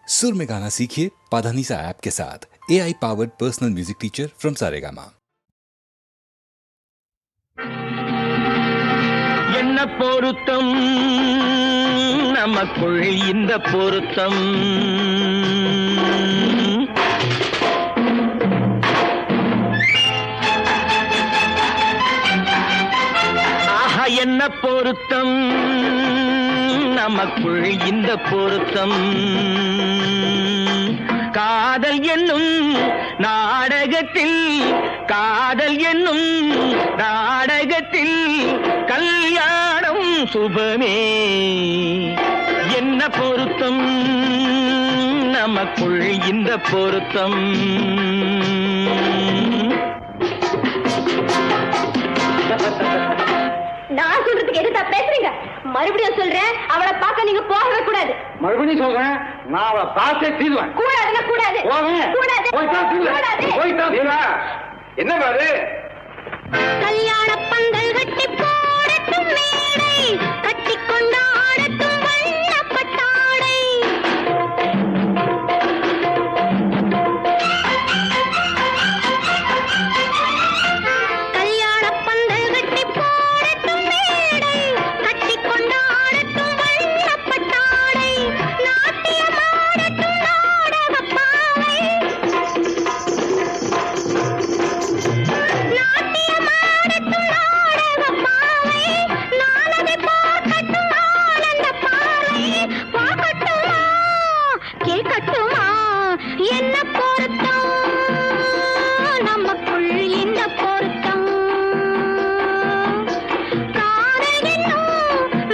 सुर में गाना सीखिए पाधानीसा ऐप के साथ। AI powered personal music teacher from Saregama. என்ன பொருத்தம் நமக்குள் இந்த பொருத்தம் ஆஹா என்ன பொருத்தம் நமக்குள் இந்த பொருத்தம் காதல் என்னும் நாடகத்தில் காதல் என்னும் நாடகத்தில் கல்யாணம் சுபமே என்ன பொருத்தம் நமக்குள் இந்த பொருத்தம் நான் சொல்றதுக்கு எதுக்கு பேசுறீங்க? மறுபடியும் சொல்றேன், அவளை பார்க்க நீங்க போகவே கூடாது. மறுபடியும் சொல்றேன், நான் அவளை பார்த்தே தீருவேன். கூடாதுன்னா கூடாது. என்ன பாரு, கல்யாண பந்தல் கட்டி போடட்டும் மேடை, கட்டி கொண்டாடட்டும் வண்ணப்பட்டாடை. கல்யாண பந்தல் கட்டி போடட்டும் மேடை, கட்டி கொண்டாடட்டும் வண்ணப்பட்டாடை. நாட்டியமாடட்டும் நாடகப்பாவை. என்ன பொருத்தம் நமக்குள் இந்த பொருத்தம் காதல் என்னும்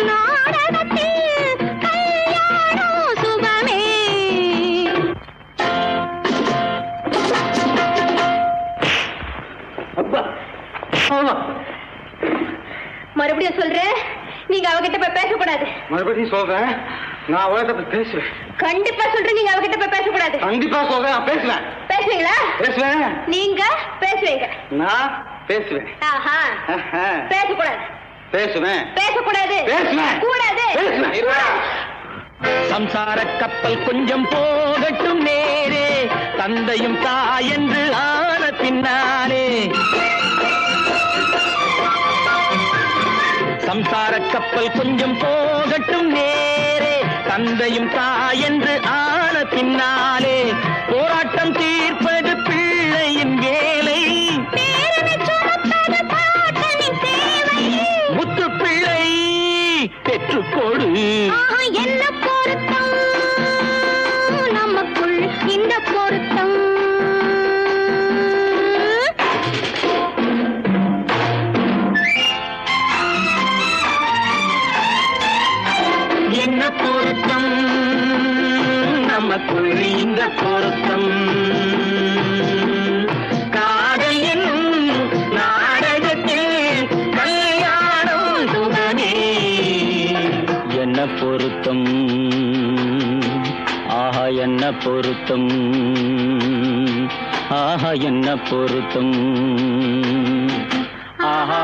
நாடகத்தில் கல்யாணம் சுபமே. மறுபடியும் சொல்றேன், நீங்க அவகிட்ட போய் பேசக்கூடாது. மறுபடியும் சொல்றேன், நான் அவகிட்ட போய் பேசுவேன். கண்டிப்பா சொல்றேன், நீங்க அவகிட்ட போய் பேசக்கூடாது. கண்டிப்பா சொல்றேன், நான் பேசுவேன். பேசுவீங்களா? பேசுவேன். நீங்க பேசுவீங்க. நான் பேசுவேன். ஆஹா. பேசக்கூடாது. பேசுவேன். பேசக்கூடாது. பேசுவேன். கூடாது. பேசுவேன். சம்சார கப்பல் கொஞ்சம் போகட்டும் நேரே, தந்தையும் தாயென்று ஆன பின்னாலே. சம்சார கப்பல் கொஞ்சம் போகட்டும் நேரே, தந்தையும் தாயென்று ஆன பின்னாலே. போராட்டம் தீர்ப்பது பிள்ளையின் வேலை, முத்து பிள்ளை பெற்றுக்கொடு. என்ன பொருத்தம் நமக்குள் இந்த பொருத்தம் என்ன பொருத்தம் நமக்குள் இந்த பொருத்தம் காதல் என்னும் நாடகத்தில் கல்யாணம் சுபமே. என்ன பொருத்தம், ஆஹா என்ன பொருத்தம், ஆஹா என்ன பொருத்தம், ஆஹா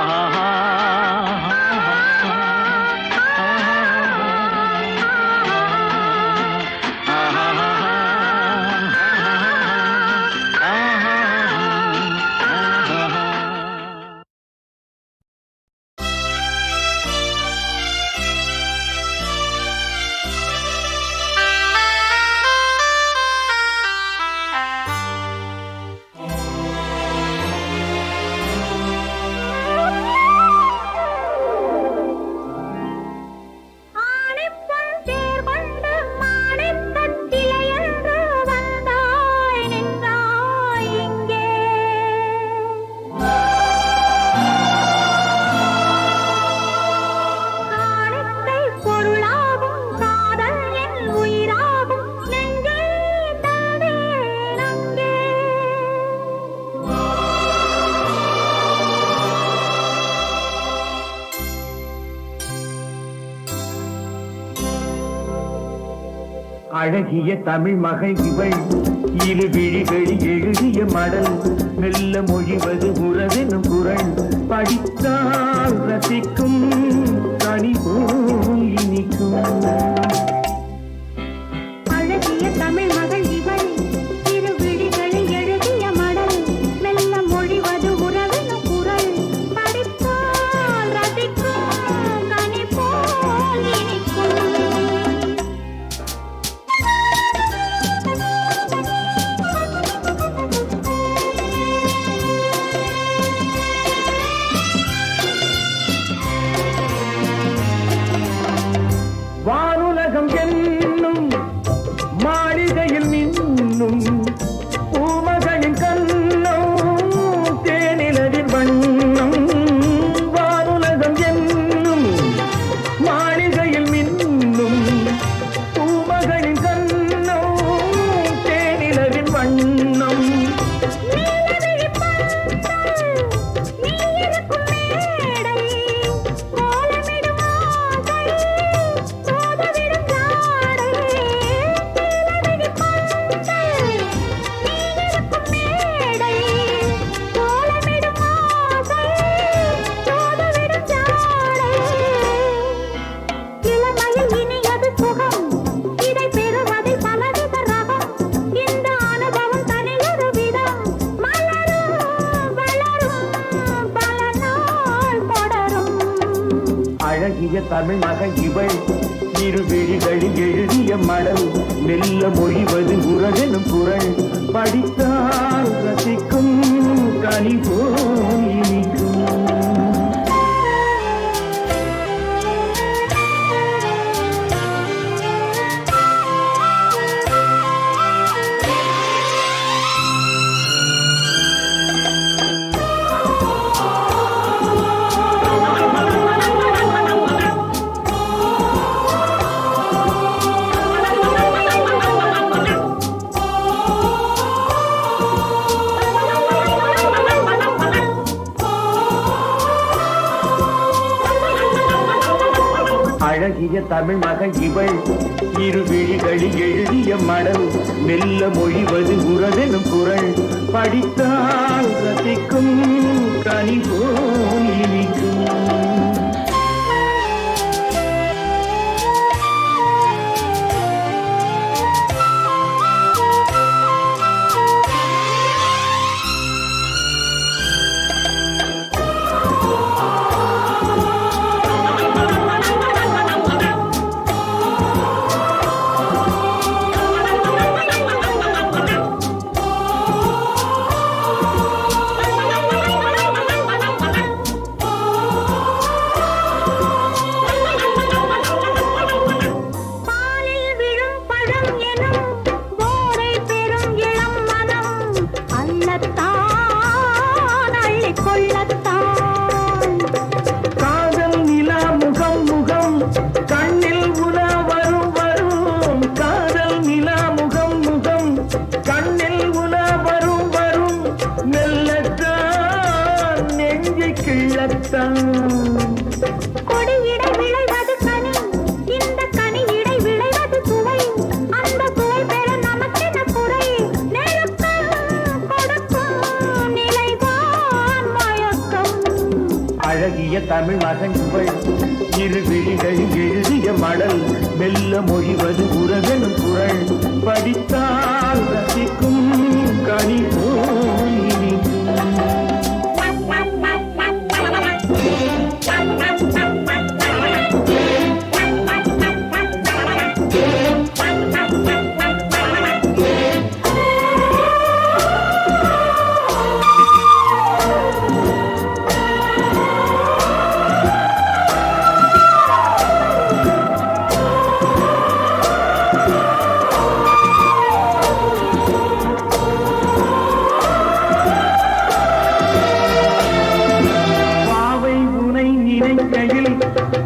அழகிய தமிழ் மகள் இவள், இரு விழிகளில் எழுதிய மடல், மெல்ல மொழிவது உறவெனும் குரல், படித்தால் ரசிக்கும் கனி போல் இனிக்கும். அழகிய தமிழ் அழகிய தமிழ் மகள் இவள் இரு விழிகளில் எழுதிய மடல் மெல்ல மொழிவது உறவெனும் குரல் படித்தால் ரசிக்கும் கனி போல் இனிக்கும். அழகிய தமிழ் மகள் இவள் இரு விழிகளில் எழுதிய மடல் மெல்ல மொழிவது உறவெனும் குரல் படித்தால் ரசிக்கும் கனி போல் இனிக்கும். அழகிய தமிழ் மகன் இவள் இரு விழிகளில் எழுதிய மடல் மெல்ல மொழிவது உறவெனும் குரல் படித்தால் ரசிக்கும் கனி போல் இனிக்கும்.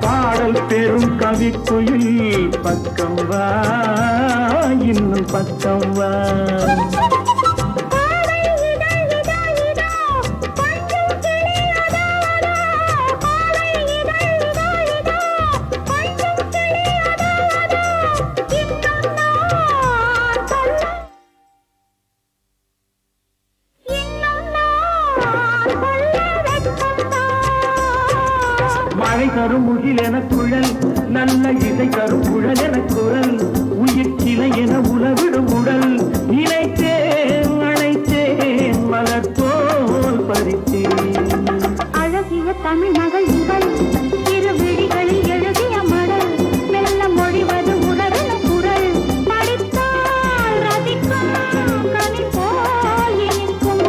பாடல் பெரும் கவிக்குயில் பக்கம் வா இன்னும் பக்கம் வா. மழை தரும் முகில் என குழல் நல்ல இசை தரும் குழல் என குரல் உயிர் சிலை என உலவிடும் உடல் நினைத்தேன் அழைத்தேன் மலர் போல் பறித்தேன். அழகிய தமிழ் மகள் இவள் இரு விழிகளில் எழுதிய மடல் மெல்ல மொழிவது உணர்வு குரல் படித்தால் ரசிக்கும் கனி போல் இனிக்கும்.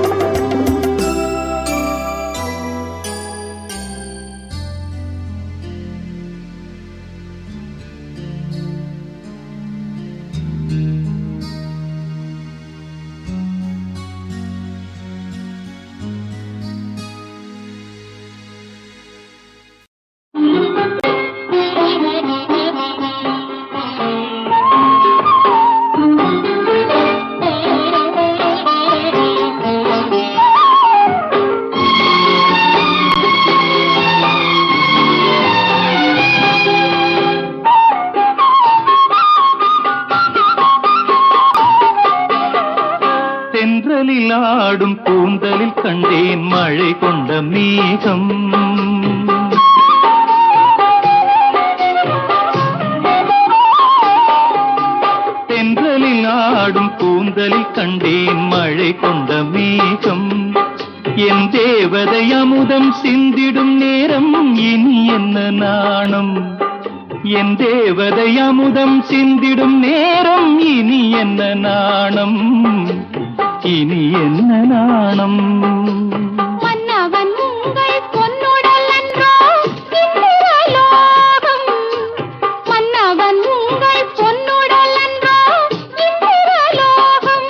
ஆடும் கூந்தலில் கண்டேன் மழை கொண்ட மேகம். தென்றலில் ஆடும் கூந்தலில் கண்டேன் மழை கொண்ட மேகம். என் தேவதை அமுதம் சிந்திடும் நேரம் இனி என்ன நாணம் என் தேவதை அமுதம் சிந்திடும் நேரம் இனி என்ன நாணம் இனி என்ன நாணம் மன்னவன் உங்கள் பொன்னுடல் அன்றோ இந்திரலோகம் மன்னவன் உங்கள் பொன்னுடல் அன்றோ இந்திரலோகம்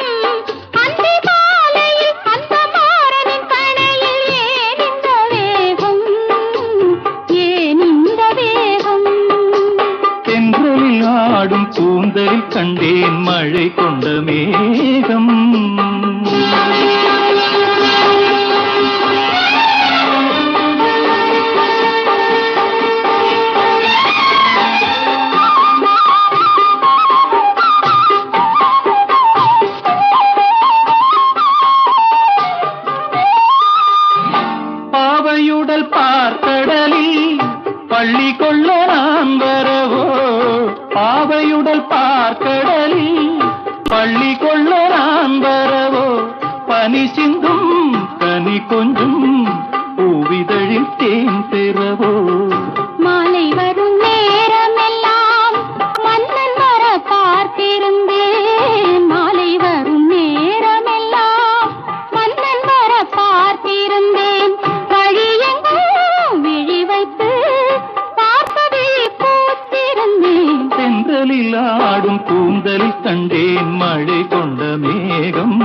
அந்தி மாலையில் அந்த மாறனின் கணையில் ஏன் இந்த வேகம் ஏன் இந்த வேகம் தென்றலில் ஆடும் கூந்தலில் கண்டேன் மழை கொண்ட மேகம் பாவையுடல் பார்க்கடலில் பள்ளி கொள்ள நான் வரவோ பாவையுடல் பார்க்கடலில் பள்ளி கொள்ள நான் வரவோ பனி சிந்தும் கனி கொஞ்சம் பூவிதழில் தேன் பெறவோ மாலை வரும் நேரமெல்லாம் மன்னன் வர பார்த்திருந்தேன் மாலை வரும் நேரமெல்லாம் மன்னன் வர பார்த்திருந்தேன் வழியெங்கும் விழி வைத்து பார்ப்பதை பூத்திருந்தேன் தென்றலில் ஆடும் கூந்தலில் கண்டேன் மழை கொண்ட மேகம்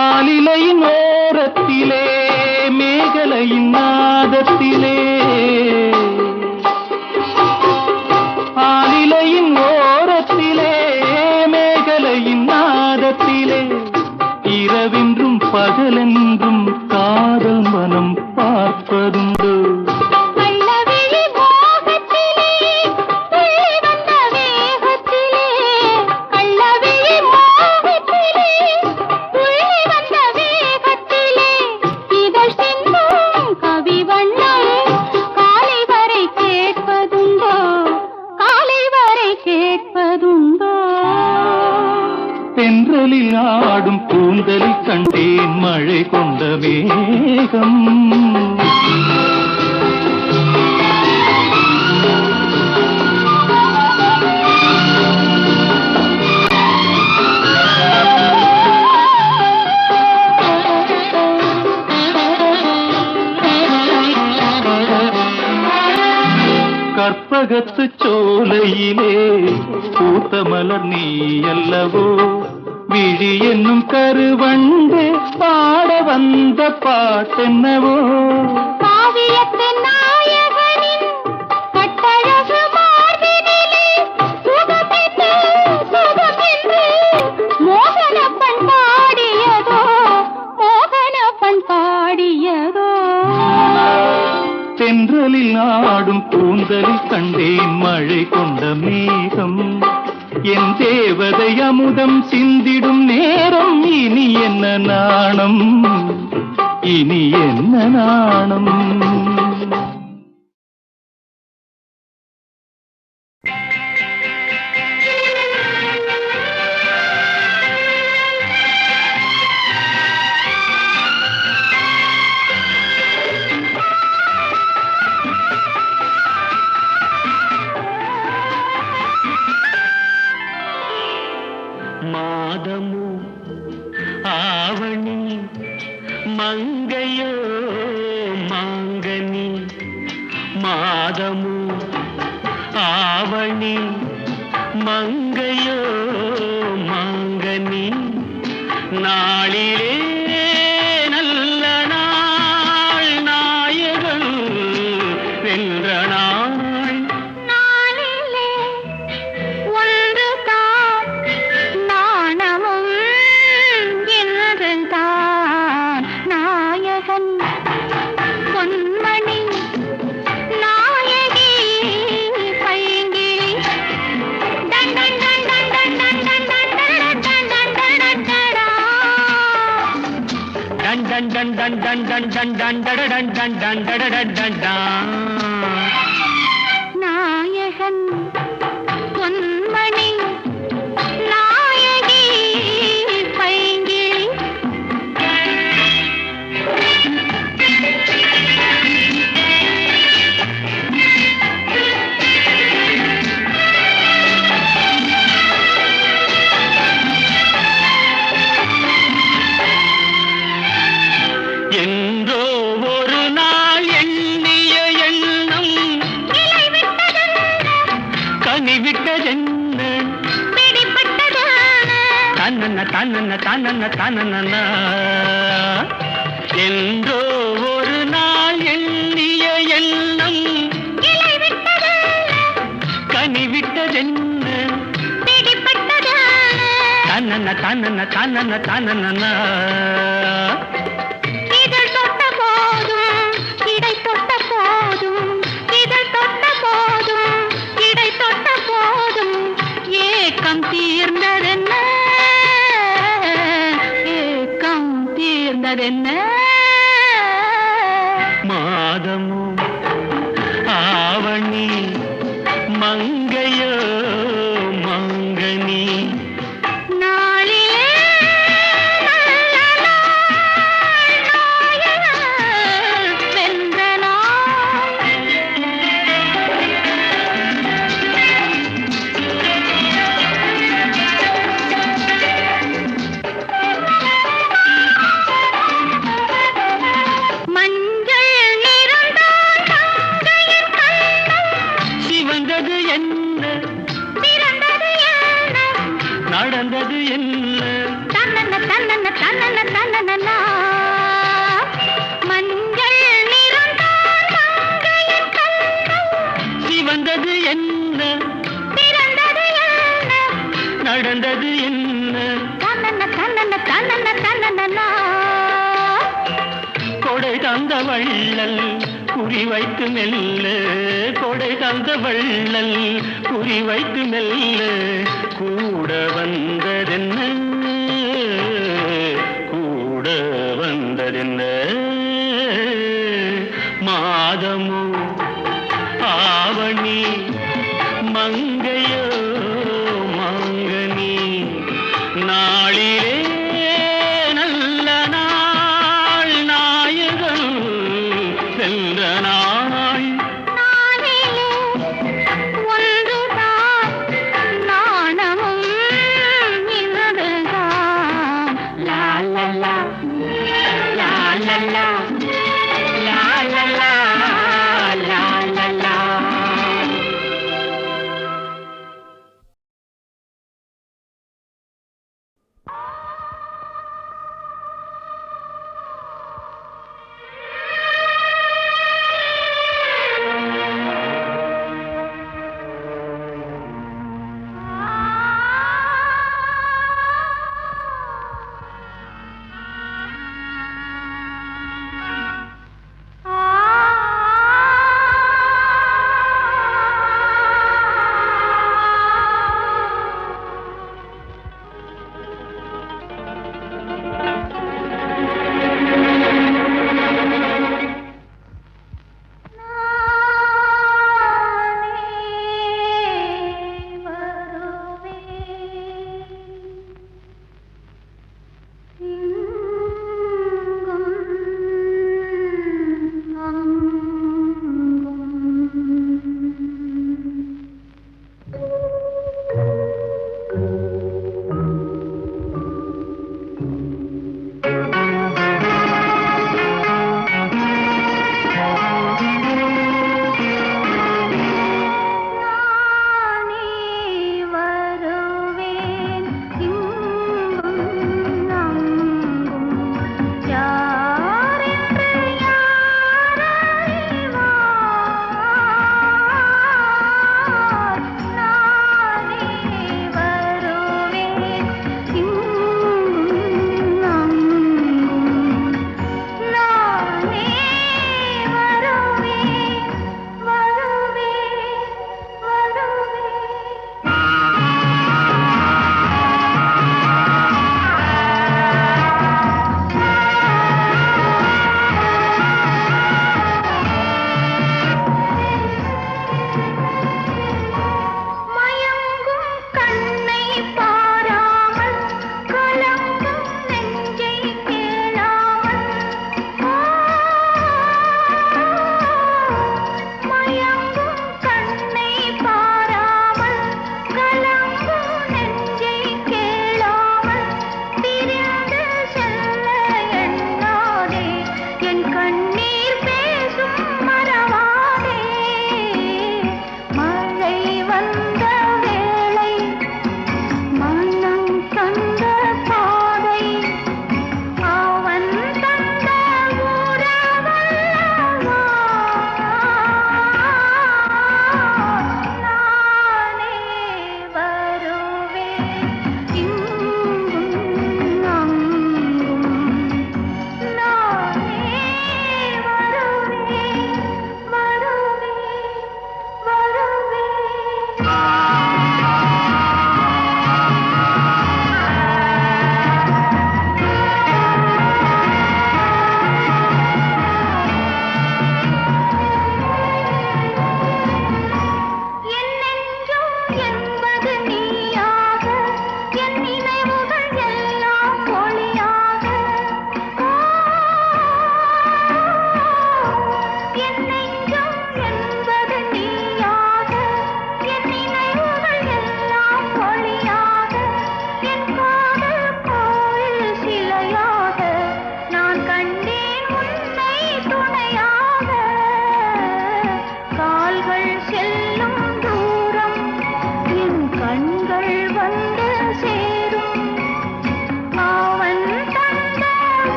ஆலிலையின் ஓரத்திலே மேகலையின் நாதத்திலே ஆலிலையின் ஓரத்திலே மேகலையின் நாதத்திலே இரவென்றும் பகலென்றும் காதல் மனம் பார்ப்பதுண்டு கள்ளவிழி மோகத்திலே துள்ளி வந்த வேகத்திலே கள்ளவிழி மோகத்திலே துள்ளி வந்த வேகத்திலே இதழ் சிந்தும் கவி வண்ணம் காலை வரை கேட்பதுண்டோ காலை வரை கேட்பதுண்டோ தென்றலில் ஆடும் கூந்தலில் கண்டேன் மழை கொண்ட மேகம் கற்பகத்து சோலையிலே பூத்த மலர் நீ அல்லவோ விழி என்னும் கருவண்டு பாட வந்த பாட்டென்னவோ காவியத்து நாயகனின் கட்டழகு மார்பினிலே சுகமென்று சுகமென்று மோகனப்பன் பாடியதோ மோகனப்பன் பாடியதோ தென்றலில் ஆடும் கூந்தலில் கண்டேன் மழை கொண்ட மேகம் என் தேவதை அமுதம் சிந்திடும் நேரம் இனி என்ன நாணம் இனி என்ன நாணம் மாதமோ ஆவணி மங்கையோ மாங்கனி மாதமோ ஆவணி மங்கையோ மாங்கனி நாளிலே நல்ல நாள் நாயகன் வென்ற நாள் நாளிலே ஒன்றுதான் நாணமும் என்றுதான் நாயகன் பொன்மணி நாயகி பைங்கிளி டன் டன் டன் டன் டன் டன் டன் டன் டன் டன் டன் டன் டன் டன் டன் டன் டன் டன் டன் டன் டடடன் டன் டன் டடடன் டன் டன். நாயகன் பொன்மணி நாயகி பைங்கிளி என்றோ ஒரு நாள் எண்ணிய எண்ணம் கனிவிட்டதென்ன பிடிப்பட்டதான தன்னன்ன தன்னன்ன தன்னன்ன தன்னன்ன. என்றோ ஒரு நாள் எண்ணிய எண்ணம் கனிவிட்டதென்ன பிடிப்பட்டதான தன்னன்ன தன்னன்ன தன்னன்ன தன்னன்ன. இதழ் தொட்ட போதும் இடை தொட்ட போதும் இதழ் தொட்ட போதும் இடை தொட்ட போதும் ஏக்கம் தீர்ந்ததென்ன ஏக்கம் தீர்ந்ததென்ன. மாதமோ ஆவணி மங்கையோ மங்கனி நாளிலே நல்ல நாள் நாயகன் வென்ற நாள். மஞ்சள் நிறந்தான் தங்கையின் கண்ணம் சிவந்தது என்ன பிறந்தது என்ன நடந்தது என்ன தன்னன்ன தன்னன்ன தன்னன்ன தன்னன்னா. மஞ்சள் நிறந்தான் தங்கையின் கண்ணம் சிவந்தது என்ன பிறந்தது என்ன நடந்தது என்ன. தன்னன்ன தன்னன்ன தன்னன்ன தன்னன்னா. கொடை தந்த வள்ளல் குறி வைத்து மெல்ல கொடை தந்த வள்ளல் குறி வைத்து மெல்ல கூட வந்ததென்ன